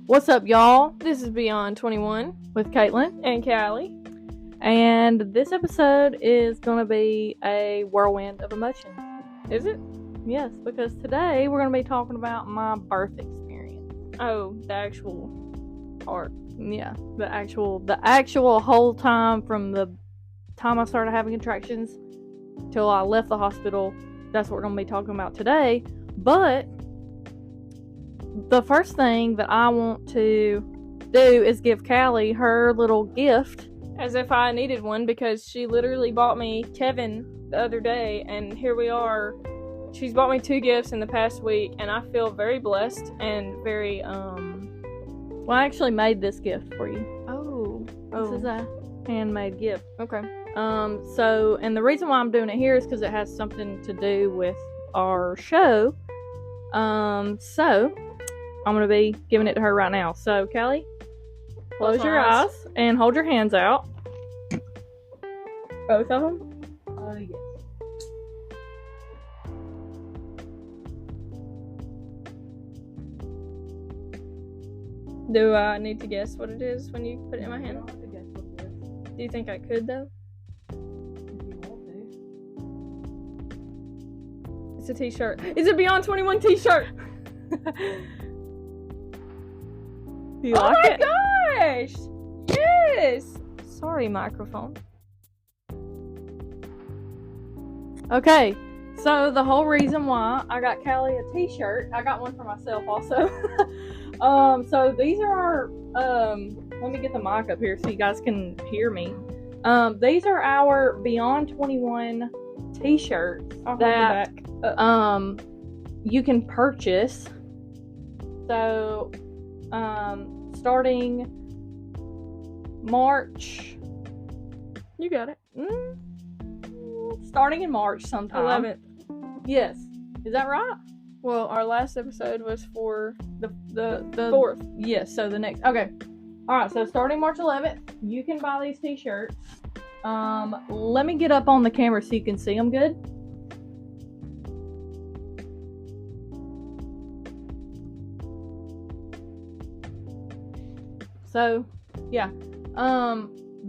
What's up, y'all? This is Beyond 21 With KateLynn and Kallie. and this episode is going to be a whirlwind of emotions. Is it? Yes, because today we're going to be talking about my birth experience. Oh, the actual part. Yeah, the actual whole time from the time I started having contractions till I left the hospital. That's what we're going to be talking about today. But the first thing that I want to do is give Kallie her little gift. As if I needed one, because she literally bought me Kevin the other day, and here we are. She's bought me 2 gifts in the past week, and I feel very blessed and very, Well, I actually made this gift for you. This is a handmade gift. Okay. So, and the reason why I'm doing it here is because it has something to do with our show. So, I'm going to be giving it to her right now. So, Kallie, close your eyes and hold your hands out. Both of them? Yes. Do I need to guess what it is when you put it in my hand? Do you think I could, though? It's a t-shirt. It's a Beyond 21 t-shirt! Do you like it? Oh my gosh! Yes! Sorry, microphone. Okay, so the whole reason why I got Kallie a t-shirt, I got one for myself also. So these are our, let me get the mic up here so you guys can hear me. These are our Beyond 21 t-shirts that, you can purchase. So, starting March. You got it. Starting in March sometime. 11th. Yes. Is that right? Well, our last episode was for The 4th. Yes, so the next. Okay. Alright, so starting March 11th, you can buy these t-shirts. Let me get up on the camera so you can see them good. So, yeah.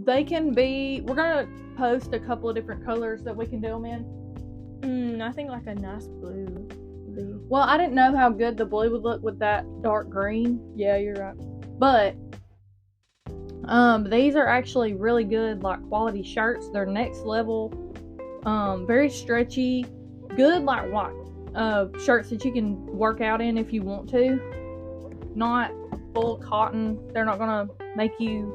They can be, we're gonna post a couple of different colors that we can do them in. I think like a nice blue. Well, I didn't know how good the blue would look with that dark green. Yeah, you're right. But, these are actually really good, like, quality shirts. They're next level, very stretchy, good, like, shirts that you can work out in if you want to. Not full cotton. They're not gonna make you,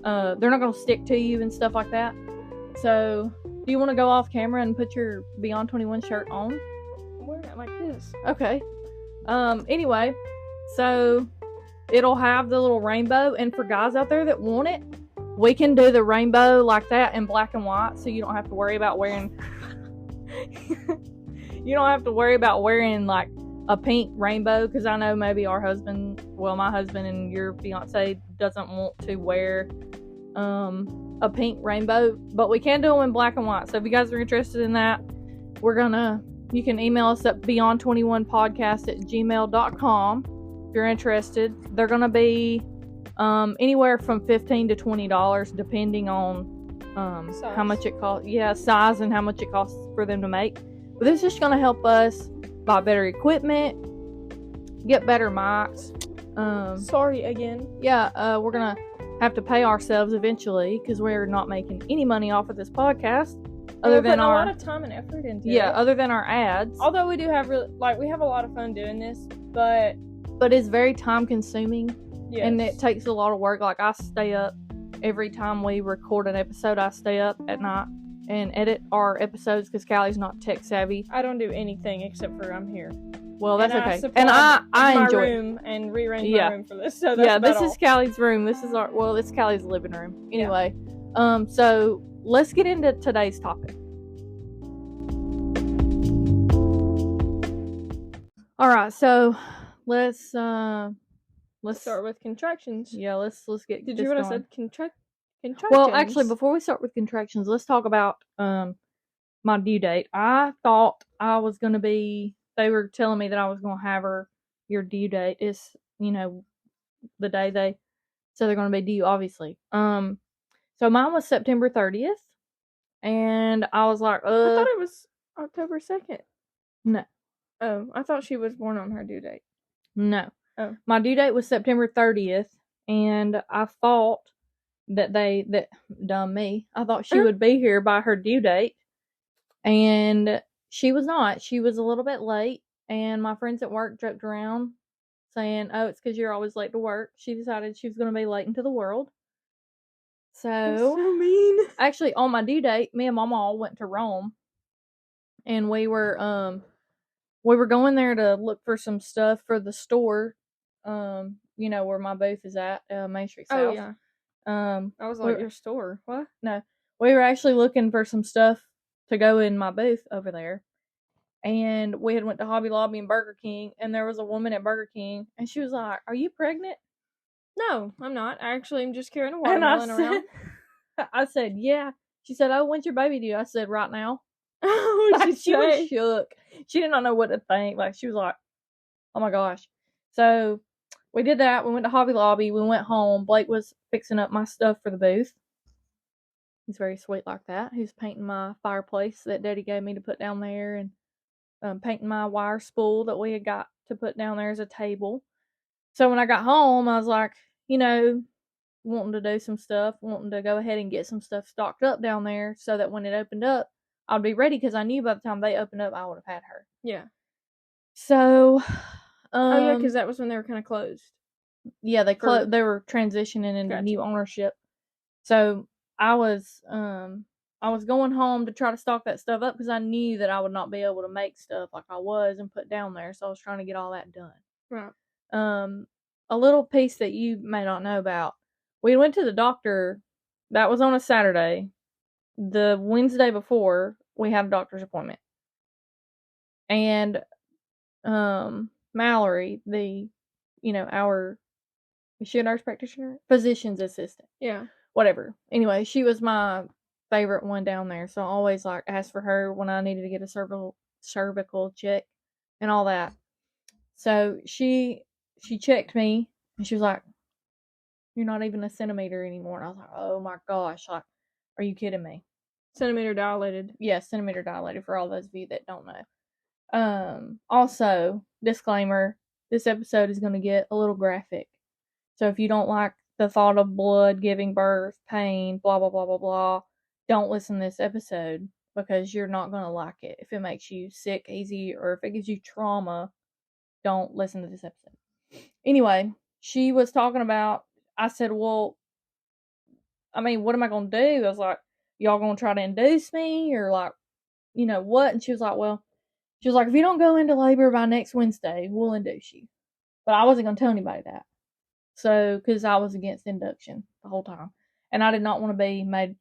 they're not gonna stick to you and stuff like that. So, do you want to go off camera and put your Beyond 21 shirt on? I'm wearing it like this. Okay. Anyway, so it'll have the little rainbow, and for guys out there that want it, we can do the rainbow like that in black and white, so you don't have to worry about wearing like a pink rainbow, because I know maybe my husband and your fiance doesn't want to wear a pink rainbow, but we can do them in black and white. So if you guys are interested in that, you can email us at beyond21podcast@gmail.com if you're interested. They're gonna be anywhere from $15 to $20 depending on how much it costs. Yeah, size and how much it costs for them to make. But this is just gonna help us buy better equipment, get better mics. Sorry again. Yeah, we're gonna have to pay ourselves eventually because we're not making any money off of this podcast. Other than a lot of time and effort into it. Yeah, other than our ads. Although we do have we have a lot of fun doing this, but it's very time consuming. Yes. And it takes a lot of work. Like, I stay up every time we record an episode. I stay up at night and edit our episodes because Kallie's not tech savvy. I don't do anything except for I'm here. Well, that's okay. And I enjoy my room and rearrange my room for this. So that's this is Kallie's room. This is it's Kallie's living room. Anyway, so let's get into today's topic. All right, so let's start with contractions. Yeah, let's get. Did you want to say contractions? Well, actually, before we start with contractions, let's talk about my due date. I thought I was gonna be. They were telling me that I was gonna have your due date is, the day they said they're going to be due, obviously. So mine was September 30th, and I was like, I thought it was October 2nd. No. Oh, I thought she was born on her due date. No. Oh. My due date was September 30th, and I thought that dumb me, I thought she would be here by her due date, and she was not. She was a little bit late, and my friends at work joked around saying, oh, it's because you're always late to work. She decided she was going to be late into the world. That's so mean. Actually, on my due date, me and Mama all went to Rome, and we were going there to look for some stuff for the store, where my booth is at, Main Street South. Oh, yeah. I was like, your store? What? No. We were actually looking for some stuff to go in my booth over there. And we had went to Hobby Lobby and Burger King, and there was a woman at Burger King, and she was like, are you pregnant? No, I'm not. Actually, I'm just carrying a watermelon around. I said, yeah. She said, oh, when's your baby due? I said, right now. She was shook. She did not know what to think. Like, she was like, oh my gosh. So we did that. We went to Hobby Lobby. We went home. Blake was fixing up my stuff for the booth. He's very sweet like that. He was painting my fireplace that Daddy gave me to put down there, and painting my wire spool that we had got to put down there as a table. So when I got home, I was like, wanting to do some stuff, wanting to go ahead and get some stuff stocked up down there so that when it opened up, I'd be ready, because I knew by the time they opened up, I would have had her. Yeah. So, oh yeah, because that was when they were kind of closed. Yeah, they were transitioning into new ownership. So I was going home to try to stock that stuff up, because I knew that I would not be able to make stuff like I was and put down there. So I was trying to get all that done. Right. A little piece that you may not know about. We went to the doctor. That was on a Saturday. The Wednesday before, we had a doctor's appointment. And Mallory, our nurse practitioner, physician's assistant. Yeah. Whatever. Anyway, she was my favorite one down there. So I always asked for her when I needed to get a cervical check and all that. So she checked me, and she was like, you're not even a centimeter anymore. And I was like, oh my gosh, are you kidding me? Centimeter dilated. Yes, centimeter dilated, for all those of you that don't know. Also, disclaimer, this episode is going to get a little graphic. So if you don't like the thought of blood, giving birth, pain, blah, blah, blah, blah, blah, don't listen to this episode, because you're not going to like it. If it makes you sick easy, or if it gives you trauma, don't listen to this episode. Anyway, she was talking about, I said, well, I mean, what am I going to do? I was like, y'all going to try to induce me, or what? And she was like, if you don't go into labor by next Wednesday, we'll induce you. But I wasn't going to tell anybody that. So, because I was against induction the whole time. And I did not want to be made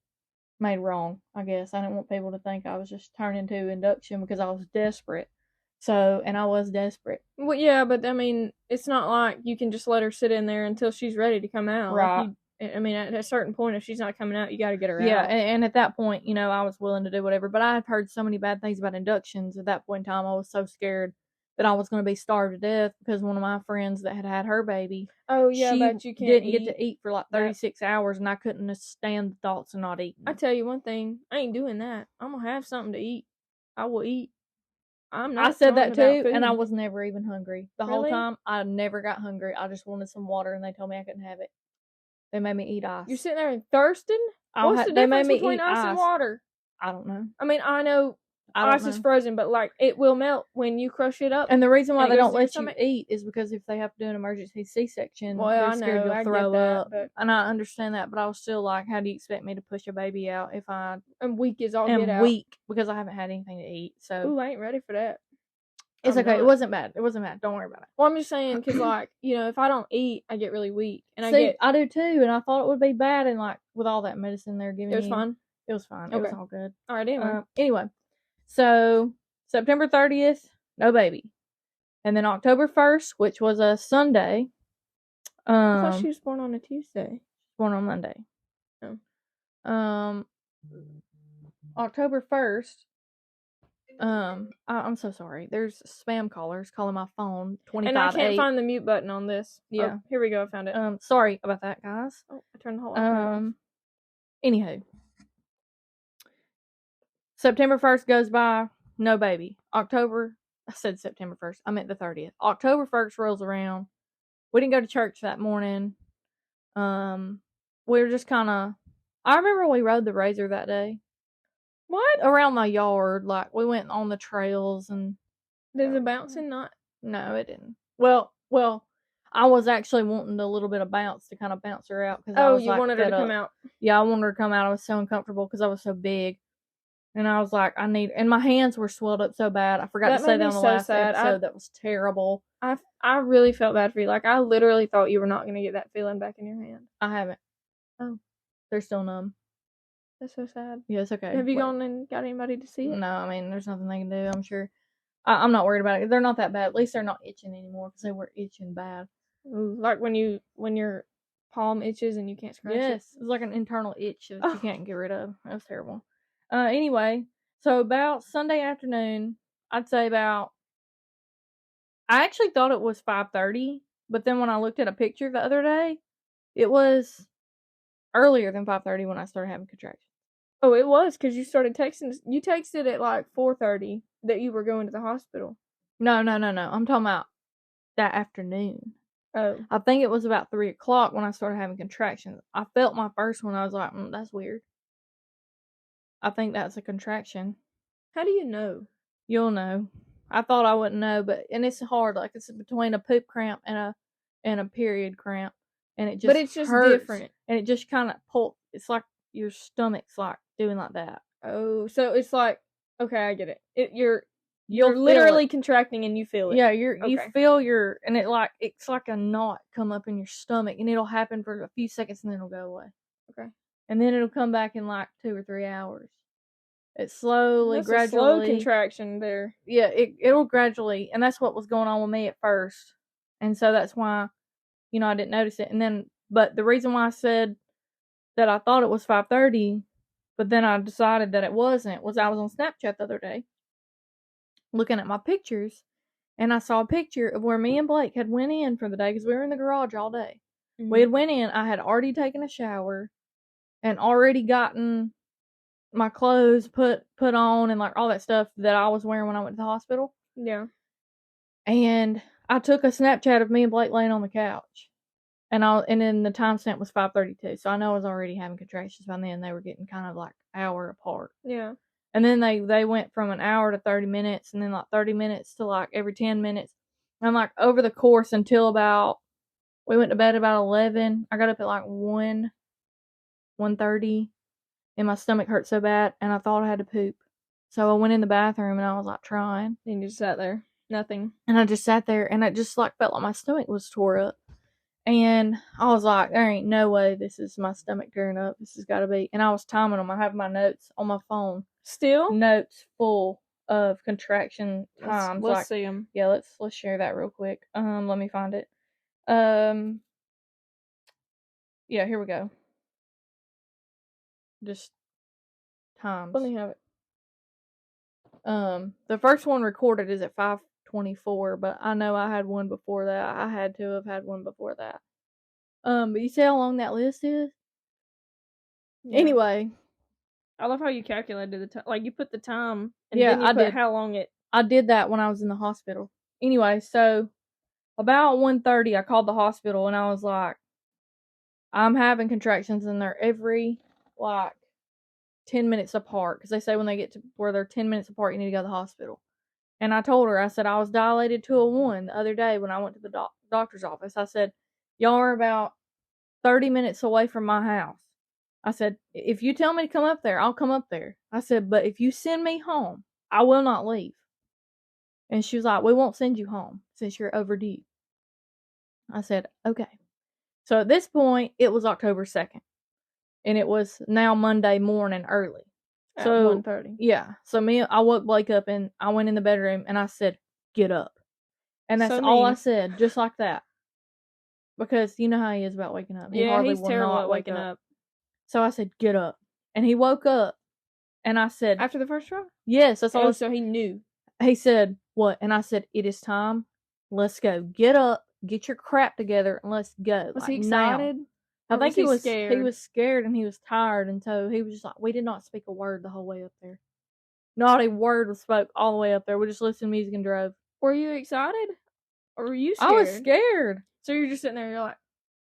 wrong, I guess. I didn't want people to think I was just turning to induction because I was desperate. So, and I was desperate. Well, yeah, but I mean, it's not like you can just let her sit in there until she's ready to come out. Right. I mean, at a certain point, if she's not coming out, you got to get her out. Yeah, and at that point, I was willing to do whatever. But I had heard so many bad things about inductions. At that point in time, I was so scared that I was going to be starved to death, because one of my friends that had her baby, oh yeah, but you didn't get to eat for like 36 hours, and I couldn't stand the thoughts of not eating. I tell you one thing, I ain't doing that. I'm gonna have something to eat. I will eat. I said that too, and I was never even hungry. The whole time, I never got hungry. I just wanted some water, and they told me I couldn't have it. They made me eat ice. You're sitting there and thirsting? What's the difference between ice and water? I don't know. I mean, I know ice is frozen, but it will melt when you crush it up. And the reason why they don't let you eat is because if they have to do an emergency C-section, they're scared you'll throw up. And I understand that, but I was still like, how do you expect me to push a baby out if I'm weak as all get out? Weak because I haven't had anything to eat. So ooh, I ain't ready for that. It's okay. Not. It wasn't bad. Don't worry about it. Well, I'm just saying, because if I don't eat, I get really weak, and I do too. And I thought it would be bad, and with all that medicine they're giving me, it was fine. It was fine. Okay. It was all good. All right. Anyway, so September 30th, no baby, and then October 1st, which was a Sunday. I thought she was born on a Tuesday. Born on Monday. Oh. October 1st. I'm so sorry. There's spam callers calling my phone. 25. And I can't find the mute button on this. Yeah. Oh, here we go. I found it. Sorry about that, guys. Oh, I turned the whole off. Anywho, September 1st goes by. No baby. October. I said September 1st. I meant the 30th. October 1st rolls around. We didn't go to church that morning. We were just kind of. I remember we rode the Razor that day. What? Around my yard. Like, we went on the trails and. Did the bouncing not? No, it didn't. Well, I was actually wanting a little bit of bounce to kind of bounce her out. Oh, you wanted her to come out? Yeah, I wanted her to come out. I was so uncomfortable because I was so big. And I was like, and my hands were swelled up so bad. I forgot to say that on the last episode. That was terrible. I really felt bad for you. Like, I literally thought you were not going to get that feeling back in your hand. I haven't. Oh. They're still numb. That's so sad. Yeah, it's okay. Have you gone and got anybody to see it? No, I mean, there's nothing they can do, I'm sure. I'm not worried about it. They're not that bad. At least they're not itching anymore because they were itching bad. Like when your palm itches and you can't scratch it? Yes. It's like an internal itch that you can't get rid of. That was terrible. Anyway, so about Sunday afternoon, I'd say about... I actually thought it was 5:30, but then when I looked at a picture the other day, it was earlier than 5:30 when I started having contractions. Oh, it was because you started texting. You texted at like 4:30 that you were going to the hospital. No. I'm talking about that afternoon. Oh. I think it was about 3 o'clock when I started having contractions. I felt my first one. I was like, that's weird. I think that's a contraction. How do you know? You'll know. I thought I wouldn't know, and it's hard. Like, it's between a poop cramp and a period cramp, and it just. But it's just hurts, different, and it just kind of pulls. It's like your stomach's like doing like that. Oh, so it's like, okay, I get it. You're literally contracting and you feel it. Yeah, you feel and it's like a knot come up in your stomach, and it'll happen for a few seconds and then it'll go away. Okay. And then it'll come back in like 2 or 3 hours. It slowly, that's gradually. A slow contraction there. Yeah, it'll gradually, and that's what was going on with me at first, and so that's why, I didn't notice it. And then, but the reason why I said that I thought it was 5:30, but then I decided that it wasn't, was I was on Snapchat the other day, looking at my pictures, and I saw a picture of where me and Blake had went in for the day because we were in the garage all day. Mm-hmm. We had went in. I had already taken a shower, and already gotten my clothes put on and like all that stuff that I was wearing when I went to the hospital. Yeah. And I took a Snapchat of me and Blake laying on the couch. And then the timestamp was 5:32. So I know I was already having contractions by then. They were getting kind of like hour apart. Yeah. And then they went from an hour to 30 minutes, and then like 30 minutes to like every 10 minutes. And like over the course until we went to bed about 11. I got up at like 1:30. And my stomach hurt so bad, and I thought I had to poop. So I went in the bathroom, and I was like trying. And you just sat there, nothing. And I just sat there, and it just like felt like my stomach was tore up. And I was like, there ain't no way this is my stomach tearing up. This has got to be. And I was timing them. I have my notes on my phone. Still? Notes full of contraction times. Let's see them. Yeah, let's share that real quick. Let me find it. Yeah, here we go. Just times. Let me have it. The first one recorded is at 5:24, but I know I had one before that. I had to have had one before that. But you see how long that list is? Yeah. Anyway. I love how you calculated the time. Like, you put the time, and then you put how long it... I did that when I was in the hospital. Anyway, so about 1:30, I called the hospital, and I was like, I'm having contractions, and they're every, 10 minutes apart. Because they say when they get to where they're 10 minutes apart, you need to go to the hospital. And I told her, I said, I was dilated to a 1 the other day when I went to the doctor's office. I said, y'all are about 30 minutes away from my house. I said, if you tell me to come up there, I'll come up there. I said, but if you send me home, I will not leave. And she was like, we won't send you home since you're overdue. I said, okay. So at this point, it was October 2nd. And it was now Monday morning early. At 1:30. Yeah. So I woke Blake up and I went in the bedroom and I said, get up. And that's all I said, just like that. Because you know how he is about waking up. He's terrible at waking up. So I said, get up. And he woke up. And I said, After the first try? yes, that's all. Oh, so he knew. He said, what? And I said, it is time. Let's go. Get up, get your crap together, and let's go. Was like, he excited? Now. I think he was scared? He was scared and he was tired, and so he was just like, we did not speak a word the whole way up there. Not a word was spoke all the way up there. We just listened to music and drove. Were you excited? Or were you scared? I was scared. So you're just sitting there, you're like...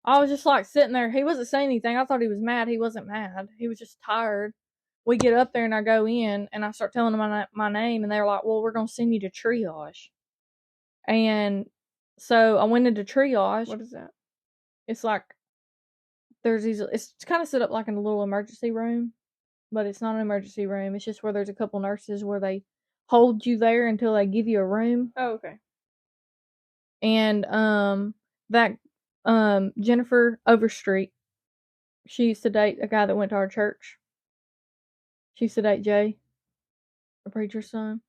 I was just like sitting there. He wasn't saying anything. I thought he was mad. He wasn't mad. He was just tired. We get up there and I go in and I start telling them my name, and they're like, well, we're going to send you to triage. And so I went into triage. What is that? It's like, it's kind of set up like in a little emergency room, but it's not an emergency room. It's just where there's a couple nurses where they hold you there until they give you a room. Oh, okay. And Jennifer Overstreet, she used to date a guy that went to our church. She used to date Jay, a preacher's son.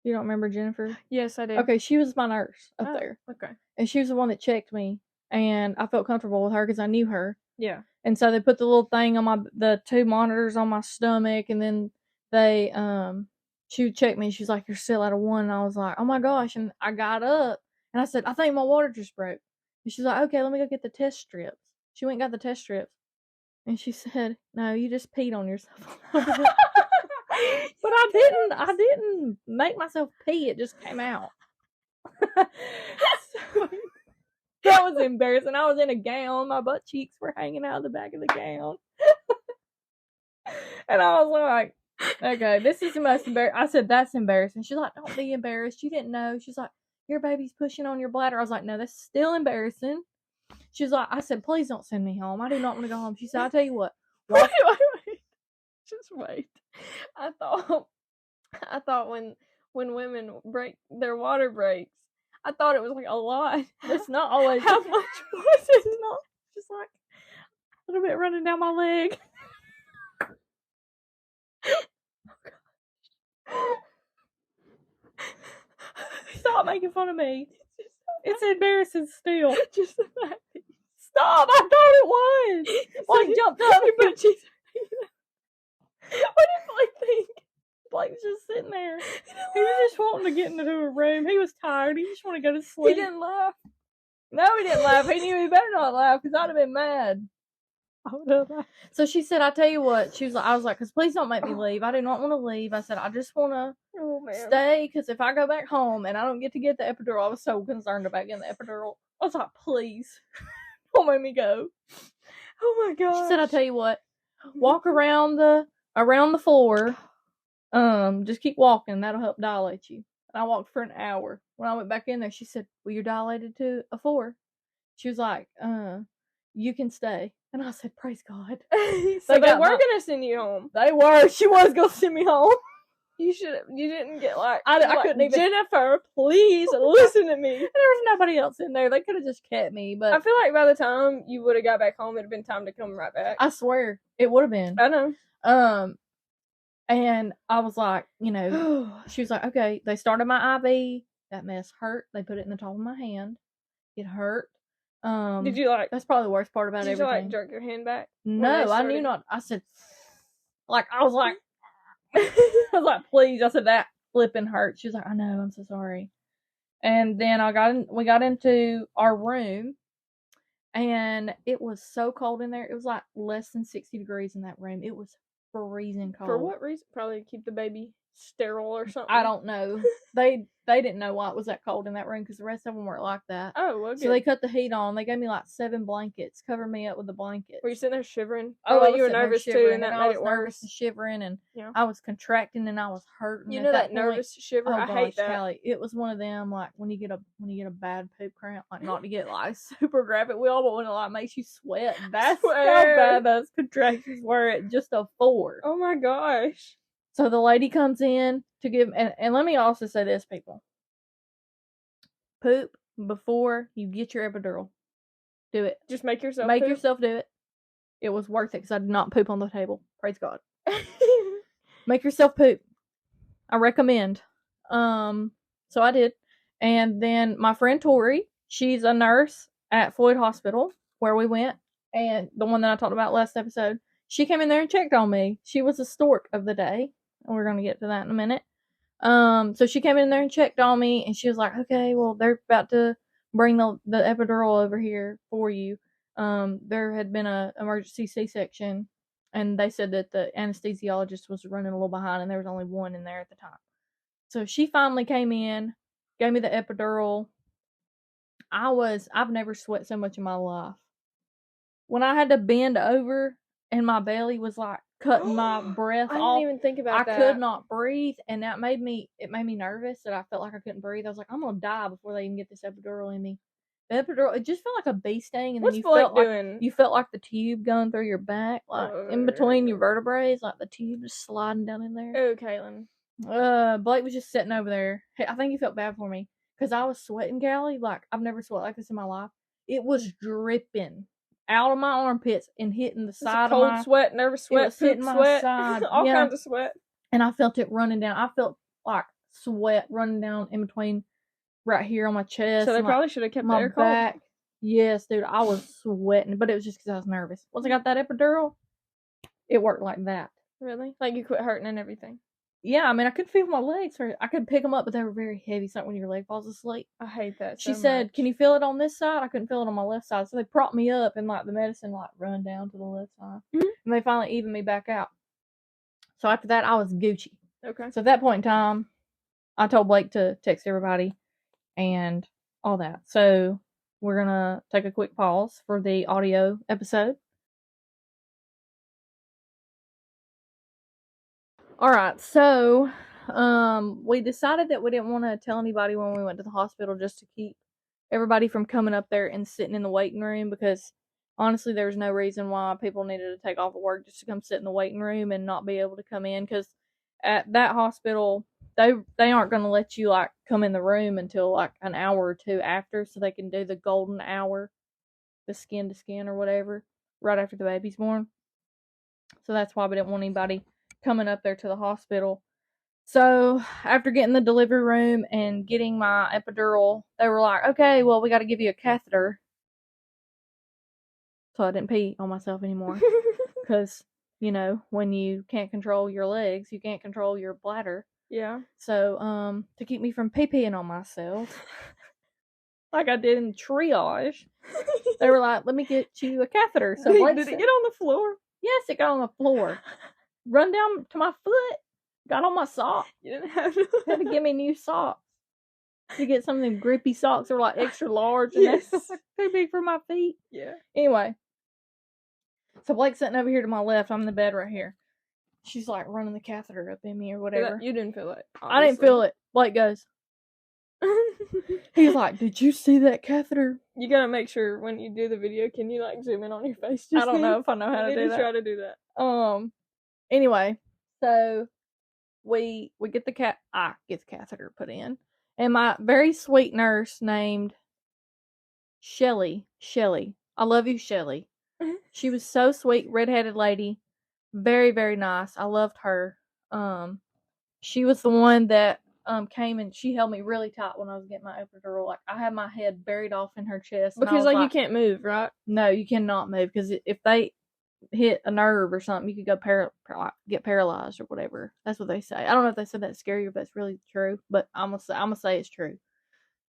You don't remember Jennifer? Yes, I do. Okay, she was my nurse up there. Okay. And she was the one that checked me, and I felt comfortable with her because I knew her. Yeah. And so they put the little thing on the 2 monitors on my stomach, and then they, she would check me, and she was like, you're still at a 1, and I was like, oh my gosh, and I got up, and I said, I think my water just broke. And she's like, okay, let me go get the test strips. She went and got the test strips. And she said, no, you just peed on yourself. But I didn't make myself pee. It just came out. So, that was embarrassing. I was in a gown. My butt cheeks were hanging out of the back of the gown. And I was like, okay, this is the most embarrassing. I said, that's embarrassing. She's like, don't be embarrassed. You didn't know. She's like, your baby's pushing on your bladder. I was like, no, that's still embarrassing. She's like, I said, please don't send me home. I do not want to go home. She said, I'll tell you what. Wait. Just wait. I thought when women break their water breaks, I thought it was like a lot. It's not always. How much was it? It's not just like a little bit running down my leg. Stop making fun of me. It's embarrassing still. Just the fact that stop! I thought it was. Blake jumped up. But she's... What did Blake think? Blake's just sitting there. He was just wanting to get into a room. He was tired. He just wanted to go to sleep. He didn't laugh. No, he didn't laugh. He knew he better not laugh because I'd have been mad. So she said, I tell you what. I was like, because please don't make me leave. I do not want to leave. I said, I just want to stay because if I go back home and I don't get to get the epidural, I was so concerned about getting the epidural. I was like, please, don't make me go. Oh my gosh. She said, I tell you what, walk around the floor. Just keep walking. That'll help dilate you. And I walked for an hour. When I went back in there, she said, well, you're dilated to a 4. She was like, you can stay. And I said, praise God. So they were going to send you home. They were. She was going to send me home. You didn't get like, I couldn't even. Jennifer, please listen to me. There was nobody else in there. They could have just kept me, but I feel like by the time you would have got back home, it'd have been time to come right back. I swear it would have been. I know. And I was like, she was like, okay, they started my IV. That mess hurt. They put it in the top of my hand. It hurt. Did you that's probably the worst part about everything. Did you jerk your hand back? No, I knew not. I said, I was like, please. I said, that flipping hurt. She was like, I know, I'm so sorry. And then we got into our room, and it was so cold in there. It was like less than 60 degrees in that room. It was freezing cold. For what reason? Probably to keep the baby sterile or something. I don't know. They didn't know why it was that cold in that room because the rest of them weren't like that. Oh, well, good. So they cut the heat on. They gave me like 7 blankets, covered me up with the blankets. Were you sitting there shivering? Oh, you were nervous too, and that made it worse. Nervous and shivering, and I was contracting, and I was hurting. You know that nervous shiver? I hate that. Kallie, it was one of them like when you get a bad poop cramp, like not to get like super graphic. We all but when it like makes you sweat. That's how bad those contractions were at just a 4. Oh my gosh. So the lady comes in to give, and let me also say this, people. Poop before you get your epidural. Do it. Just make yourself do it. It was worth it because I did not poop on the table. Praise God. Make yourself poop. I recommend. So I did. And then my friend Tori, she's a nurse at Floyd Hospital where we went. And the one that I talked about last episode, she came in there and checked on me. She was a stork of the day. And we're going to get to that in a minute. So she came in there and checked on me, and she was like, okay, well, they're about to bring the epidural over here for you. There had been a emergency C-section, and they said that the anesthesiologist was running a little behind, and there was only one in there at the time. So she finally came in, gave me the epidural. I've never sweat so much in my life. When I had to bend over and my belly was like cutting my breath off. I didn't even think about that. I could not breathe, and that made me nervous that I felt like I couldn't breathe. I was like, I'm gonna die before they even get this epidural in me. The epidural, it just felt like a bee sting, and What's then you felt like the tube going through your back, like in between your vertebrae, like the tube just sliding down in there. Oh, KateLynn. Blake was just sitting over there. Hey, I think he felt bad for me because I was sweating, Kallie. Like I've never sweat like this in my life. It was dripping out of my armpits and hitting the side of my sweat, nervous sweat, hitting my side, all kinds of sweat. And I felt it running down. I felt like sweat running down in between right here on my chest. So they probably should have kept the air back. Cold. Yes, dude, I was sweating, but it was just because I was nervous. Once I got that epidural, it worked like that. Really? Like you quit hurting and everything? Yeah, I mean, I could feel my legs. I could pick them up, but they were very heavy. It's like when your leg falls asleep. I hate that. She said, "Can you feel it on this side?" I couldn't feel it on my left side, so they propped me up, and like the medicine like run down to the left side, and they finally evened me back out. So after that, I was Gucci. Okay. So at that point in time, I told Blake to text everybody and all that. So we're gonna take a quick pause for the audio episode. Alright, so we decided that we didn't want to tell anybody when we went to the hospital just to keep everybody from coming up there and sitting in the waiting room, because honestly there's no reason why people needed to take off of work just to come sit in the waiting room and not be able to come in, because at that hospital they aren't going to let you like come in the room until like an hour or two after, so they can do the golden hour, the skin to skin or whatever, right after the baby's born. So that's why we didn't want anybody coming up there to the hospital. So after getting the delivery room and getting my epidural, they were like, okay, well, we got to give you a catheter. So I didn't pee on myself anymore, because you know, when you can't control your legs, you can't control your bladder. Yeah. So to keep me from pee-peeing on myself, like I did in triage, they were like, let me get you a catheter. So did it get on the floor? Yes, it got on the floor. Run down to my foot. Got on my sock. You didn't have had to give me new socks. To get some of them grippy socks that were like extra large, and that's like too big for my feet. Yeah. Anyway, so Blake's sitting over here to my left. I'm in the bed right here. She's like running the catheter up in me or whatever. You didn't feel it. Obviously. I didn't feel it. Blake goes. He's like, did you see that catheter? You gotta make sure when you do the video, can you like zoom in on your face? I don't know if I know how to do that. Try to do that. Anyway, so we get the I get the catheter put in, and my very sweet nurse named Shelly. I love you, Shelly. She was so sweet, redheaded lady, very, very nice. I loved her. She was the one that came and she held me really tight when I was getting my epidural. Like I had my head buried off in her chest because like you can't move, right? No, you cannot move, because if they hit a nerve or something, you could go get paralyzed or whatever. That's what they say. I don't know if they said that's scary or if that's really true, but I'm gonna say it's true.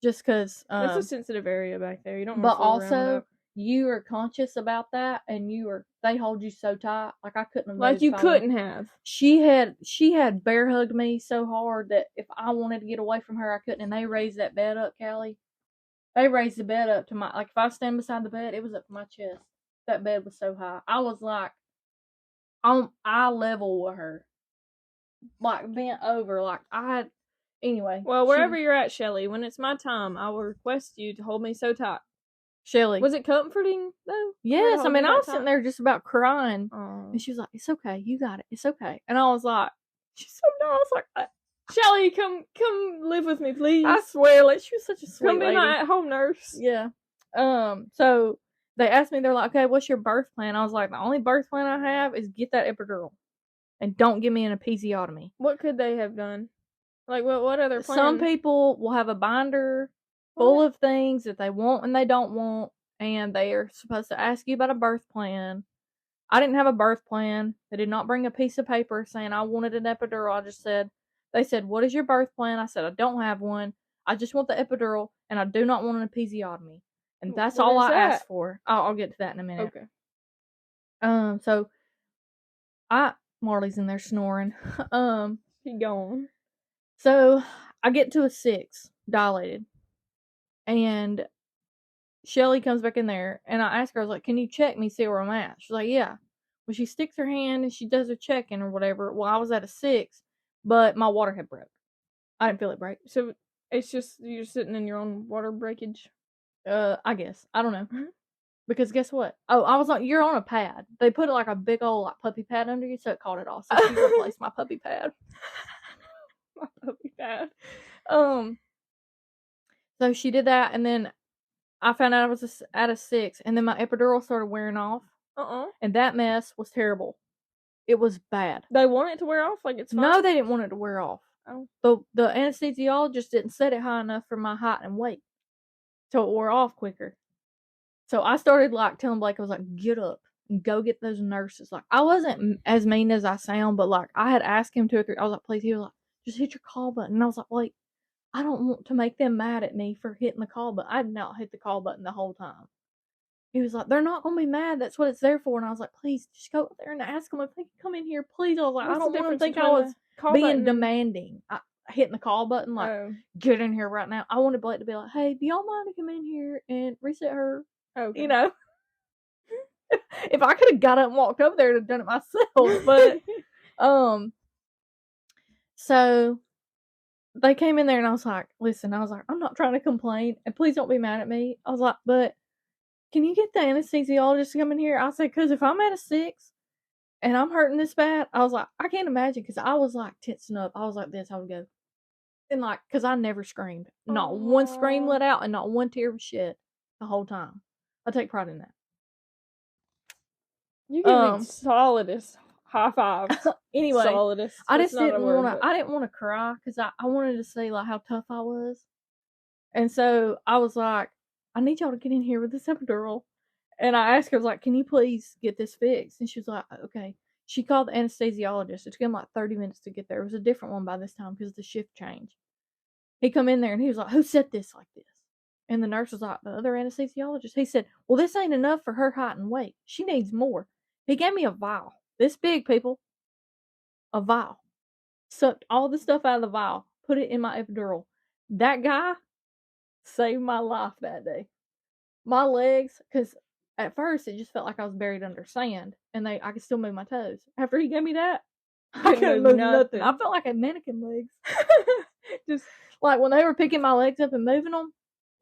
Just because it's a sensitive area back there. You don't. But also, you are conscious about that, and they hold you so tight. Like I couldn't have. Like you couldn't have. She had bear hugged me so hard that if I wanted to get away from her, I couldn't. And they raised that bed up, Kallie. They raised the bed up to my, like if I stand beside the bed, it was up to my chest. That bed was so high. I was like on eye level with her, like bent over, like I had. Anyway, well, wherever you're at, Shelly, when it's my time, I will request you to hold me so tight. Shelly, was it comforting though? Yes, I mean I was sitting there just about crying, Aww. And she was like, "It's okay, you got it, it's okay." And I was like, "She's so nice." Like, Shelly, come live with me, please. I swear, like she was such a sweet lady. Come be my at-home nurse. Yeah. So they asked me, they're like, "Okay, what's your birth plan?" I was like, "The only birth plan I have is get that epidural, and don't give me an episiotomy." What could they have done? Like what other plan? Some people will have a binder full of things that they want and they don't want, and they are supposed to ask you about a birth plan. I didn't have a birth plan. They did not bring a piece of paper saying I wanted an epidural. I just said, they said, what is your birth plan? I said, I don't have one. I just want the epidural, and I do not want an episiotomy. And that's What all is I that? asked for. I'll get to that in a minute. Okay. So Marley's in there snoring. Keep going. So I get to a 6, dilated. And Shelly comes back in there, and I ask her, I was like, can you check me, see where I'm at? She's like, yeah. Well, she sticks her hand, and she does a check-in or whatever. Well, I was at a 6, but my water had broke. I didn't feel it break. So it's just you're sitting in your own water breakage? I guess. I don't know. Because guess what? Oh, I was like, you're on a pad. They put like a big old like puppy pad under you, so it caught it all. So she replaced my puppy pad. My puppy pad. So she did that, and then I found out I was at a 6, and then my epidural started wearing off. And that mess was terrible. It was bad. They want it to wear off? Like it's fine? No, they didn't want it to wear off. Oh. The anesthesiologist didn't set it high enough for my height and weight, so it wore off quicker. So I started like telling Blake, I was like, get up and go get those nurses. Like, I wasn't as mean as I sound, but like I had asked him 2 or 3. I was like, please. He was like, just hit your call button. And I was like, Blake, I don't want to make them mad at me for hitting the call button. I did not hit the call button the whole time. He was like, they're not going to be mad. That's what it's there for. And I was like, please, just go up there and ask them if they can come in here, please. I was like, I don't want to think I was being demanding. Hitting the call button, like, get in here right now. I wanted Blake to be like, hey, do y'all mind to come in here and reset her? Okay. You know? If I could have got up and walked over there, I'd have done it myself. But, so they came in there and I was like, listen, I'm not trying to complain and please don't be mad at me. I was like, but can you get the anesthesiologist to come in here? I said, because if I'm at a 6 and I'm hurting this bad, I was like, I can't imagine, because I was like tensing up. I was like this, I would go. And like, because I never screamed. Not one scream let out and not one tear was shed the whole time. I take pride in that. You give me solidest high fives. Anyway, solidest. I just didn't want to. I didn't want to cry because I wanted to say like how tough I was, and so I was like, I need y'all to get in here with this epidural. And I asked her, I was like, can you please get this fixed? And she was like, okay. She called the anesthesiologist. It took him like 30 minutes to get there. It was a different one by this time because the shift changed. He come in there and he was like, who set this like this? And the nurse was like, the other anesthesiologist. He said, well, this ain't enough for her height and weight. She needs more. He gave me a vial. This big, people. A vial. Sucked all the stuff out of the vial. Put it in my epidural. That guy saved my life that day. My legs, because at first it just felt like I was buried under sand. And I could still move my toes. After he gave me that, I couldn't move nothing. I felt like I had mannequin legs. Just like when they were picking my legs up and moving them,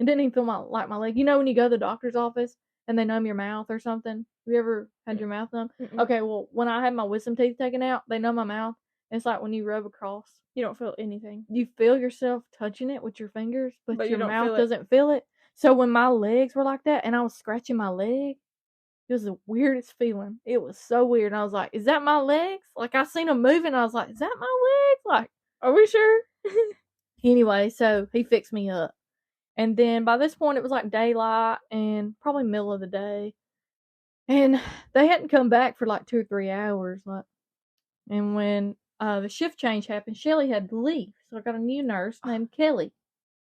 it didn't even feel my leg. You know when you go to the doctor's office and they numb your mouth or something? Have you ever had your mouth numb? Mm-mm. Okay, well, when I had my wisdom teeth taken out, they numb my mouth. It's like when you rub across. You don't feel anything. You feel yourself touching it with your fingers, but your mouth doesn't feel it. So when my legs were like that and I was scratching my leg, it was the weirdest feeling. It was so weird. And I was like, is that my legs? Like, I seen them moving. I was like, is that my legs? Like, are we sure? Anyway, so he fixed me up. And then by this point, it was like daylight and probably middle of the day. And they hadn't come back for like 2 or 3 hours. And when the shift change happened, Shelly had to leave. So I got a new nurse named Kelly.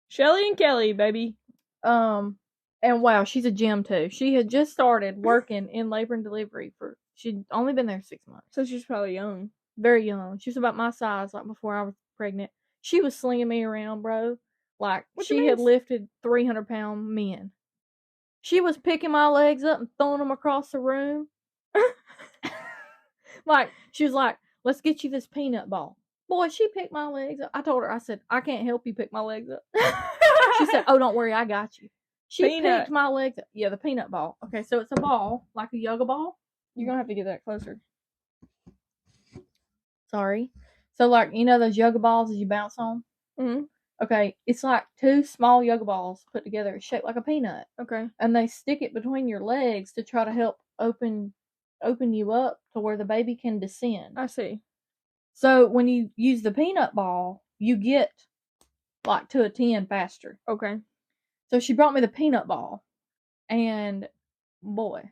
Shelly and Kelly, baby. And wow, she's a gem too. She had just started working in labor and delivery she'd only been there 6 months. So she's probably young. Very young. She was about my size, like before I was pregnant. She was slinging me around, bro. Like, she had lifted 300-pound men. She was picking my legs up and throwing them across the room. Like, she was like, let's get you this peanut ball. Boy, she picked my legs up. I told her, I said, I can't help you pick my legs up. She said, oh, don't worry, I got you. She picked my legs up. Yeah, the peanut ball. Okay, so it's a ball, like a yoga ball. You're going to have to get that closer. Sorry. So, like, you know those yoga balls that you bounce on? Mm-hmm. Okay, it's like 2 small yoga balls put together, shaped like a peanut. Okay. And they stick it between your legs to try to help open you up to where the baby can descend. I see. So when you use the peanut ball, you get like to a 10 faster. Okay. So she brought me the peanut ball, and boy,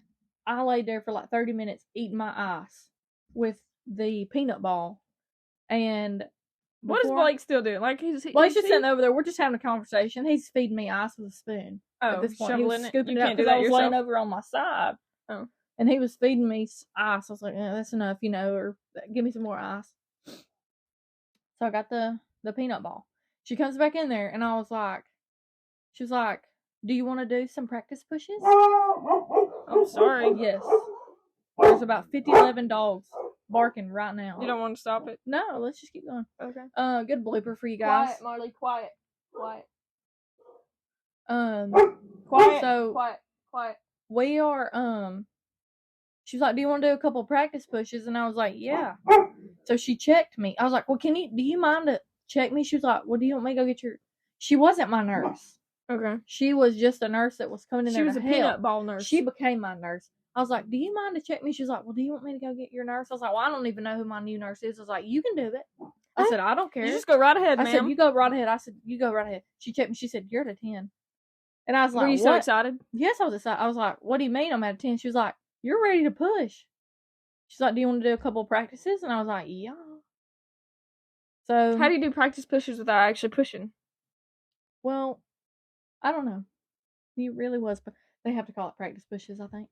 I laid there for like 30 minutes eating my ice with the peanut ball. And what is Blake still doing? Like Blake's just sitting over there. We're just having a conversation. He's feeding me ice with a spoon. Oh, at this point, he shoveling was scooping it. it out because I was laying over on my side. Oh. And he was feeding me ice. I was like, yeah, that's enough, or give me some more ice. So I got the peanut ball. She comes back in there, and she was like, do you want to do some practice pushes? I'm sorry. Yes. There's about 11 dogs barking right now. You don't want to stop it? No, let's just keep going. Okay. Good blooper for you guys. Quiet, Marley, quiet. Quiet. So quiet. We are she was like, do you want to do a couple practice pushes? And I was like, yeah. So she checked me. I was like, well, do you mind to check me? She was like, well, do you want me to go get she wasn't my nurse. Okay. She was just a nurse that was coming in there to help. She was a peanut ball nurse. She became my nurse. I was like, do you mind to check me? She was like, well, do you want me to go get your nurse? I was like, well, I don't even know who my new nurse is. I was like, you can do it. I said, I don't care. You just go right ahead, ma'am. I said, you go right ahead. I said, you go right ahead. She checked me. She said, you're at a 10. And I was like, were you so excited? Yes, I was excited. I was like, what do you mean I'm at a 10? She was like, you're ready to push. She's like, do you want to do a couple of practices? And I was like, yeah. So how do you do practice pushes without actually pushing? Well, I don't know. He really was, but they have to call it practice pushes, I think.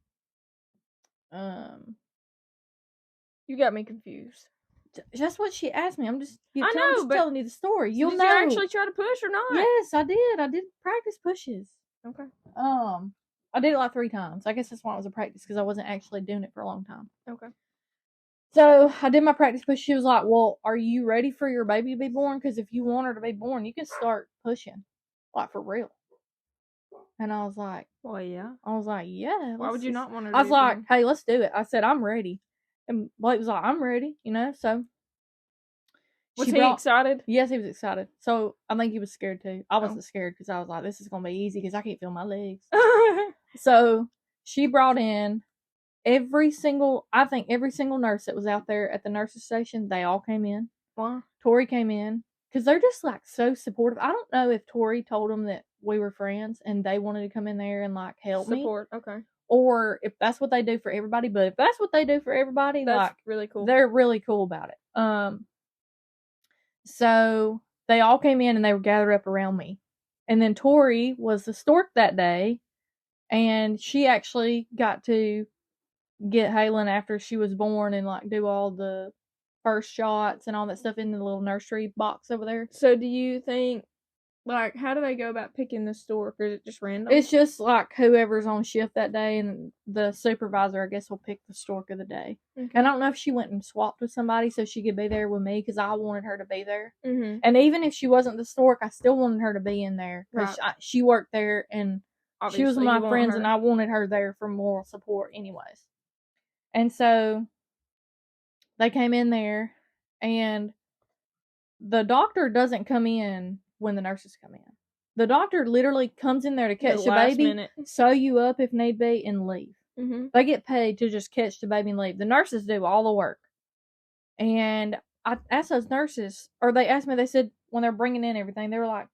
You got me confused. That's what she asked me. I'm just but telling you the story. You'll did know. you actually try to push or not? Yes, I did. I did practice pushes. Okay. I did it like 3 times. I guess that's why it was a practice, because I wasn't actually doing it for a long time. Okay. So I did my practice push. She was like, well, are you ready for your baby to be born? Because if you want her to be born, you can start pushing. Like, for real. And I was like, well, yeah. I was like, yeah. Why would you not want her to I was be like, born? hey, let's do it. I said, I'm ready. And Blake was like, I'm ready, so. Was he excited? Yes, he was excited. So I think he was scared too. I wasn't scared because I was like, this is going to be easy because I can't feel my legs. So she brought in every single nurse that was out there at the nurse's station. They all came in. Wow. Tori came in because they're just like so supportive. I don't know if Tori told them that we were friends and they wanted to come in there and like help me. Support, okay. Or if that's what they do for everybody. But if that's what they do for everybody, that's like, really cool. They're really cool about it. So they all came in and they were gathered up around me. And then Tori was the stork that day, and she actually got to get Halen after she was born and like do all the first shots and all that stuff in the little nursery box over there. So do you think, like, how do they go about picking the stork, or is it just random? It's just like whoever's on shift that day, and the supervisor, I guess, will pick the stork of the day. Okay. And I don't know if she went and swapped with somebody so she could be there with me, because I wanted her to be there. Mm-hmm. And even if she wasn't the stork, I still wanted her to be in there, because she worked there, and obviously, she was one of my friends, and I wanted her there for moral support anyways. And so they came in there, and the doctor doesn't come in when the nurses come in. The doctor literally comes in there to catch the baby, sew you up if need be, and leave. Mm-hmm. They get paid to just catch the baby and leave. The nurses do all the work. And I asked those nurses, or they asked me, they said, when they're bringing in everything, they were like,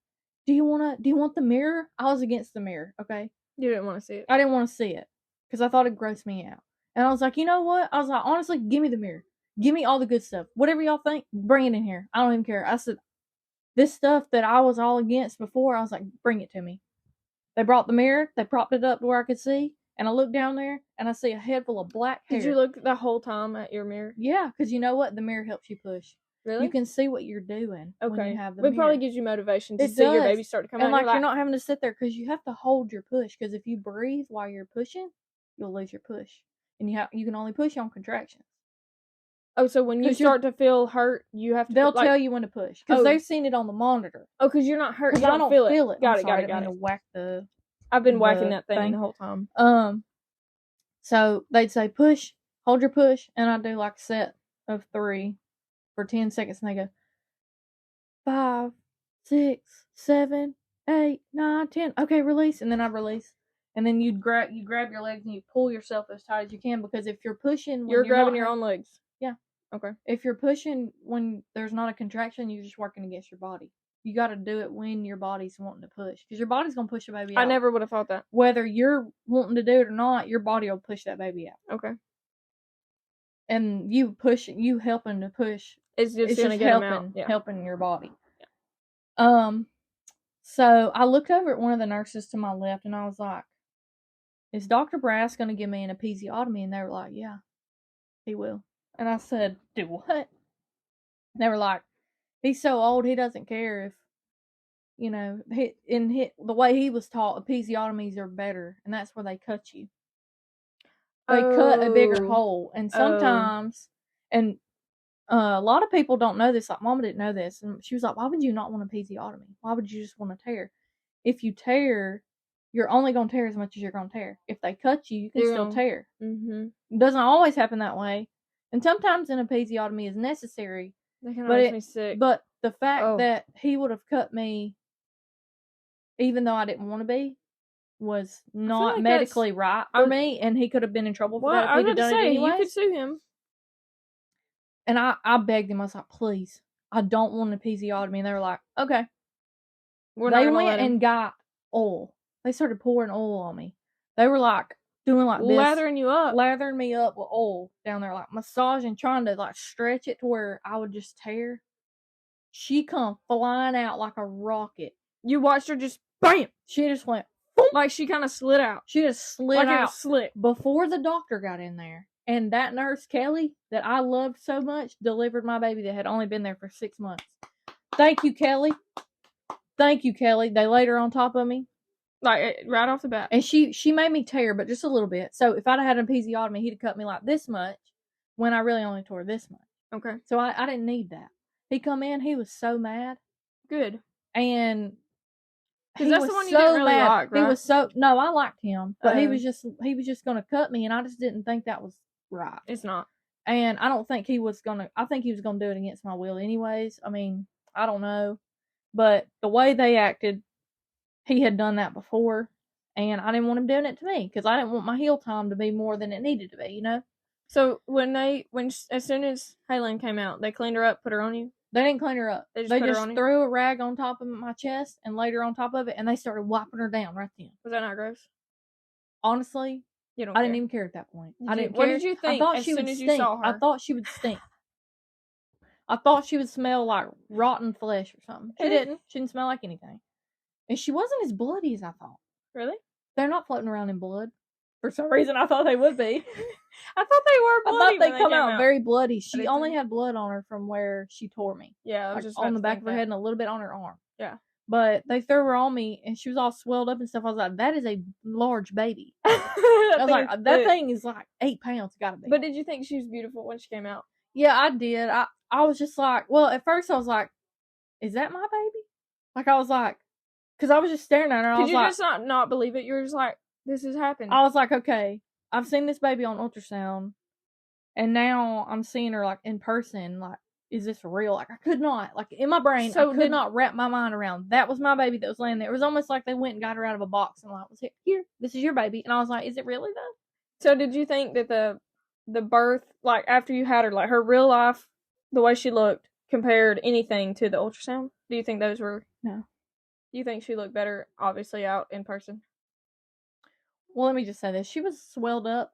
do you want the mirror? I was against the mirror, okay? You didn't want to see it? I didn't want to see it, because I thought it grossed me out. And I was like, you know what? I was like, honestly, give me the mirror. Give me all the good stuff. Whatever y'all think, bring it in here. I don't even care. I said, this stuff that I was all against before, I was like, bring it to me. They brought the mirror. They propped it up to where I could see. And I looked down there, and I see a head full of black hair. Did you look the whole time at your mirror? Yeah, because you know what? The mirror helps you push. Really? You can see what you're doing when you have the mirror. It probably gives you motivation to see your baby start to come out. And like, you're not having to sit there, because you have to hold your push. Because if you breathe while you're pushing, you'll lose your push. And you can only push on contractions. Oh, so when you start to feel hurt, you have to... They'll tell you when to push. Because they've seen it on the monitor. Oh, because you're not hurt. You don't feel it. Got it. To whack I've been whacking that thing the whole time. So they'd say, push, hold your push. And I'd do like a set of 3 for 10 seconds. And they go, 5, 6, 7, 8, 9, 10. Okay, release. And then I'd release. And then you grab your legs and you pull yourself as tight as you can, because if you're pushing... You're grabbing your own legs. Yeah. Okay. If you're pushing when there's not a contraction, you're just working against your body. You got to do it when your body's wanting to push. Because your body's going to push a baby out. I never would have thought that. Whether you're wanting to do it or not, your body will push that baby out. Okay. And you helping to push. It's just going to get helping, them out. Yeah. Helping your body. Yeah. So I looked over at one of the nurses to my left and I was like, is Dr. Brass going to give me an episiotomy? And they were like, yeah, he will. And I said, do what? They were like, he's so old, he doesn't care if, you know, the way he was taught, episiotomies are better, and that's where they cut you. They cut a bigger hole, and sometimes, and a lot of people don't know this. Like, Mama didn't know this, and she was like, why would you not want a episiotomy? Why would you just want to tear? If you tear, you're only going to tear as much as you're going to tear. If they cut you, you can still tear. Mm-hmm. It doesn't always happen that way, and sometimes an episiotomy is necessary. That can make me sick. But the fact that he would have cut me, even though I didn't want to be, was not medically right for me, and he could have been in trouble for that if he'd have done it anyways. You could sue him. And I begged him. I was like, please, I don't want an episiotomy. And they were like, okay. They went and got oil. They started pouring oil on me. They were like doing like this, lathering me up with oil down there, like massaging, trying to like stretch it to where I would just tear. She come flying out like a rocket. You watched her just bam. She just went boom. Like she kind of slid out. She just slid out slick before the doctor got in there. And that nurse Kelly that I loved so much delivered my baby that had only been there for 6 months. Thank you, Kelly. Thank you, Kelly. They laid her on top of me. Like, right off the bat. And she made me tear, but just a little bit. So if I'd have had an episiotomy, he'd have cut me like this much when I really only tore this much. Okay. So I didn't need that. He come in, he was so mad. Good. And because that's the one you didn't really like, right? He was no, I liked him, but he was just going to cut me, and I just didn't think that was right. It's not. And I don't think he was going to, I think he was going to do it against my will anyways. I mean, I don't know. But the way they acted, he had done that before, and I didn't want him doing it to me because I didn't want my heal time to be more than it needed to be, you know? So as soon as KateLynn came out, they cleaned her up, put her on you? They didn't clean her up. They just threw a rag on top of my chest and laid her on top of it, and they started wiping her down right then. Was that not gross? Honestly, I didn't even care at that point. I didn't care. What did you think as soon as you saw her? I thought she would stink. I thought she would smell like rotten flesh or something. She didn't. She didn't smell like anything. And she wasn't as bloody as I thought. Really? They're not floating around in blood. For some reason, I thought they would be. I thought they were bloody. I thought they come out very bloody. She only had blood on her from where she tore me. Yeah, I was just on the back of her head and a little bit on her arm. Yeah. But they threw her on me, and she was all swelled up and stuff. I was like, that is a large baby. I was like, that thing is like 8 pounds. Gotta be. But did you think she was beautiful when she came out? Yeah, I did. I was just like, well, at first I was like, is that my baby? Like, I was like, because I was just staring at her. Could you just not believe it? You were just like, this has happened. I was like, okay, I've seen this baby on ultrasound, and now I'm seeing her like in person. Like, is this real? Like, I could not, like, in my brain, I could not wrap my mind around that was my baby that was laying there. It was almost like they went and got her out of a box and like, here, this is your baby. And I was like, is it really though? So did you think that the birth, like after you had her, like her real life, the way she looked, compared anything to the ultrasound? Do you think those were? No. Do you think she looked better, obviously, out in person? Well, let me just say this. She was swelled up.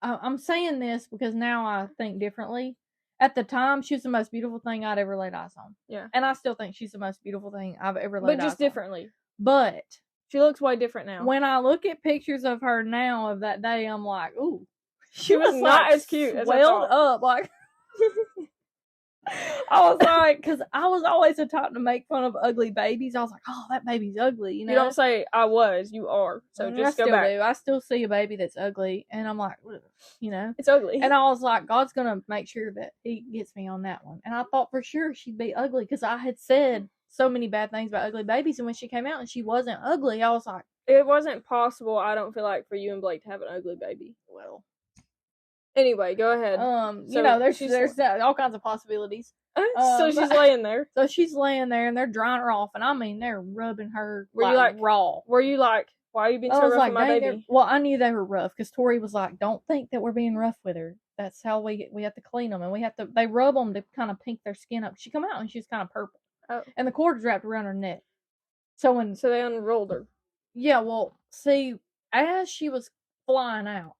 I'm saying this because now I think differently. At the time, she was the most beautiful thing I'd ever laid eyes on. Yeah. And I still think she's the most beautiful thing I've ever laid eyes on. But just differently. But she looks way different now. When I look at pictures of her now of that day, I'm like, ooh. She was not as cute as I swelled up. Like, I was like, because I was always the type to make fun of ugly babies. I was like, oh, that baby's ugly. You know? You don't say I was, you are. So just go back. I still see a baby that's ugly, and I'm like, you know, it's ugly. And I was like, God's gonna make sure that He gets me on that one. And I thought for sure she'd be ugly because I had said so many bad things about ugly babies, and when she came out and she wasn't ugly, I was like, it wasn't possible. I don't feel like for you and Blake to have an ugly baby. Well. Anyway, go ahead. You know, there's all kinds of possibilities. So she's laying there. So she's laying there, and they're drying her off, and I mean, they're rubbing her. Were you like raw? Were you like, why are you being so rough with my baby? Well, I knew they were rough because Tori was like, "Don't think that we're being rough with her. That's how we have to clean them, and they rub them to kind of pink their skin up." She come out and she's kind of purple. Oh. and the cord was wrapped around her neck. So they unrolled her. Yeah, well, see, as she was flying out,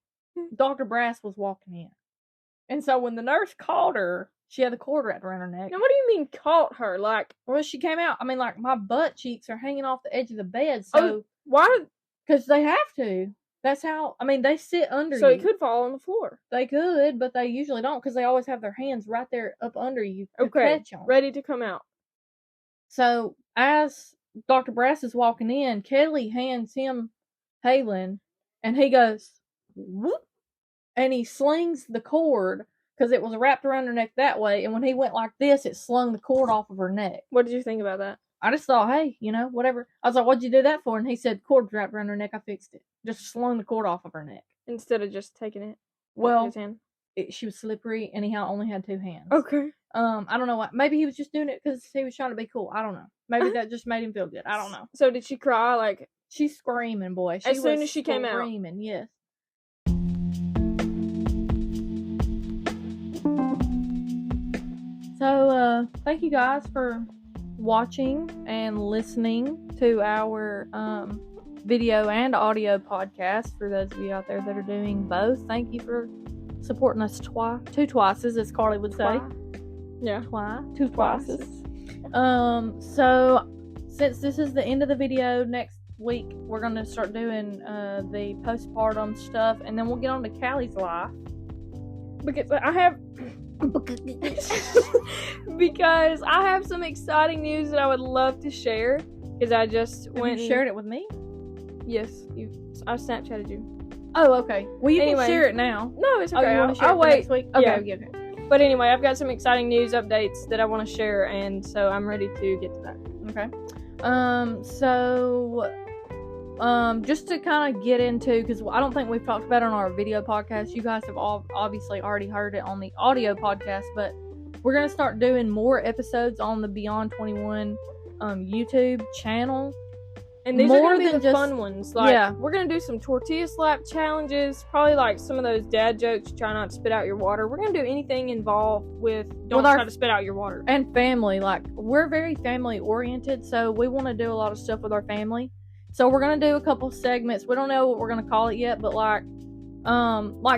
Dr. Brass was walking in. And so when the nurse called her, she had the cord wrapped around her neck. Now, what do you mean caught her? Like, well, she came out. I mean, like, my butt cheeks are hanging off the edge of the bed. So why? Because they have to. That's how, I mean, they sit under you. So it could fall on the floor. They could, but they usually don't because they always have their hands right there up under you to catch them. Ready to come out. So as Dr. Brass is walking in, Kelly hands him KateLynn, and he goes, whoop, and he slings the cord because it was wrapped around her neck that way, and when he went like this, it slung the cord off of her neck. What did you think about that? I just thought, hey, whatever. I was like, what'd you do that for? And he said, cord wrapped around her neck, I fixed it. Just slung the cord off of her neck. Instead of just taking it well, with his hand? She was slippery, and he only had 2 hands. Okay. I don't know why. Maybe he was just doing it because he was trying to be cool. I don't know. Maybe that just made him feel good. I don't know. So did she cry? Like, she's screaming, boy. As soon as she came out? Screaming, yes. So, thank you guys for watching and listening to our video and audio podcast. For those of you out there that are doing both, thank you for supporting us two twices, as Carly would say. Yeah. Two twices. So since this is the end of the video, next week we're gonna start doing the postpartum stuff, and then we'll get on to Callie's life. Because I have some exciting news that I would love to share. Because I just went and shared it with me. Yes, I Snapchatted you. Oh, okay. Well, you can share it now. No, it's okay. Oh, you want to share it wait. next week? Okay, yeah. Okay. But anyway, I've got some exciting news updates that I want to share, and so I'm ready to get to that. Okay. Just to kind of get into, because I don't think we've talked about it on our video podcast. You guys have obviously already heard it on the audio podcast, but we're going to start doing more episodes on the Beyond 21 YouTube channel. And these are going to be the fun ones. Like, we're going to do some tortilla slap challenges. Probably like some of those dad jokes, try not to spit out your water. We're going to do anything involved with don't try to spit out your water. And family. Like, we're very family oriented, so we want to do a lot of stuff with our family. So we're going to do a couple segments. We don't know what we're going to call it yet, but like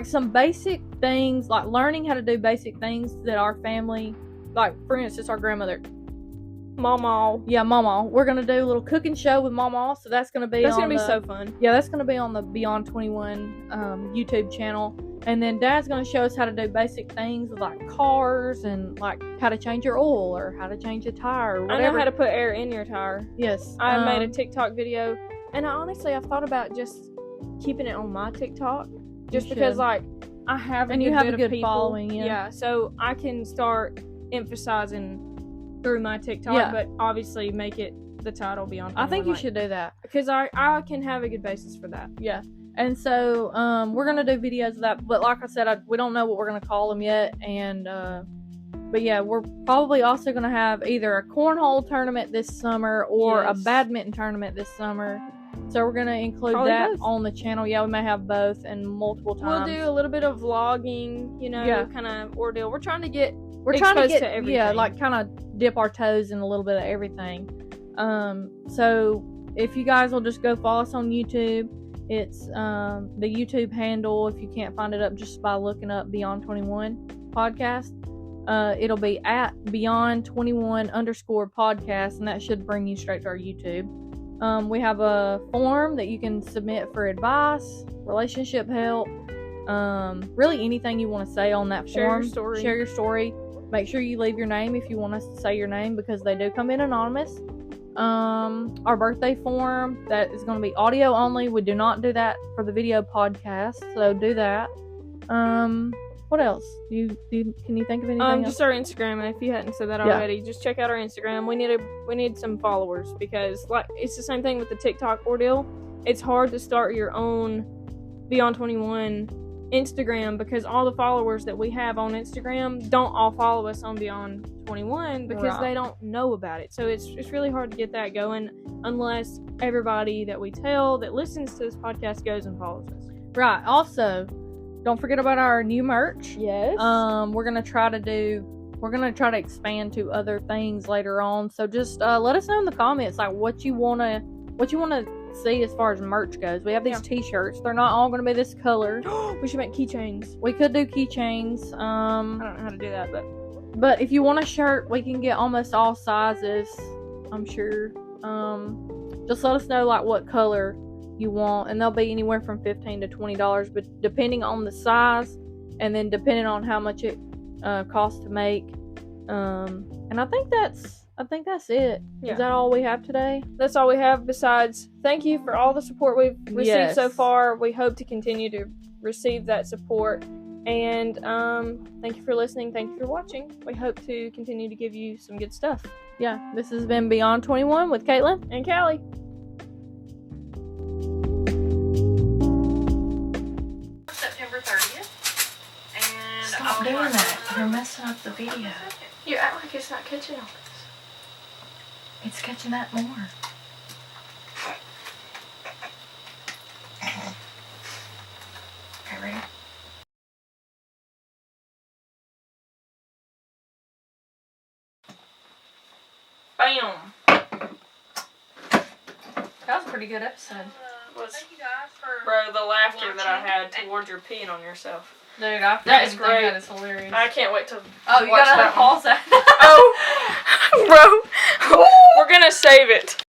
some basic things, like learning how to do basic things that our family, like for instance, our grandmother, Mama. Yeah, Mama. We're going to do a little cooking show with Mama, so that's going to be so fun. Yeah, that's going to be on the Beyond 21 YouTube channel. And then Dad's going to show us how to do basic things with like cars and like how to change your oil or how to change a tire or whatever. I know how to put air in your tire. Yes. I made a TikTok video, and I've thought about just keeping it on my TikTok just because like I have a good following. Yeah, so I can start emphasizing through my TikTok, but obviously make it the title Beyond 21. I think you should do that because I can have a good basis for that. Yeah. And so we're gonna do videos of that, but like I said, we don't know what we're gonna call them yet. And but yeah, we're probably also gonna have either a cornhole tournament this summer or a badminton tournament this summer. So we're gonna include that on the channel. Yeah, we may have both and multiple times. We'll do a little bit of vlogging, kind of ordeal. We're trying to get to everything. Yeah, like kind of dip our toes in a little bit of everything. So if you guys will just go follow us on YouTube, it's the YouTube handle. If you can't find it up just by looking up Beyond 21 podcast, it'll be at Beyond 21 _ podcast, and that should bring you straight to our YouTube. We have a form that you can submit for advice, relationship help, really anything you want to say on that form. Share your story. Make sure you leave your name if you want us to say your name, because they do come in anonymous. Our birthday form, that is going to be audio only. We do not do that for the video podcast, so do that. What else? Can you think of anything else? Just our Instagram, and if you hadn't said that already, just check out our Instagram. We need some followers, because like it's the same thing with the TikTok ordeal. It's hard to start your own Beyond 21 Instagram because all the followers that we have on Instagram don't all follow us on Beyond 21 because they don't know about it. So it's really hard to get that going unless everybody that we tell that listens to this podcast goes and follows us. Right. Also, don't forget about our new merch. Yes. We're gonna try to do we're gonna try to expand to other things later on. So just let us know in the comments like what you wanna see as far as merch goes. We have these t-shirts. They're not all gonna be this color. We should make keychains. We could do keychains. I don't know how to do that, but if you want a shirt, we can get almost all sizes, I'm sure. Just let us know like what color you want, and they'll be anywhere from $15 to $20, but depending on the size and then depending on how much it costs to make. And I think that's it. Is that all we have today? That's all we have. Besides, thank you for all the support we've received so far. We hope to continue to receive that support. And thank you for listening. Thank you for watching. We hope to continue to give you some good stuff. Yeah, this has been Beyond 21 with KateLynn and Kallie. September 30th. And stop doing that. You're messing up the video. You act like it's not catching all this. It's catching that more. Okay, ready? Bam! That was a pretty good episode. Thank you guys for the laughter that I had towards your peeing on yourself. Dude, that is great. That is hilarious. I can't wait to you watch gotta that pause that. Oh, bro, we're gonna save it.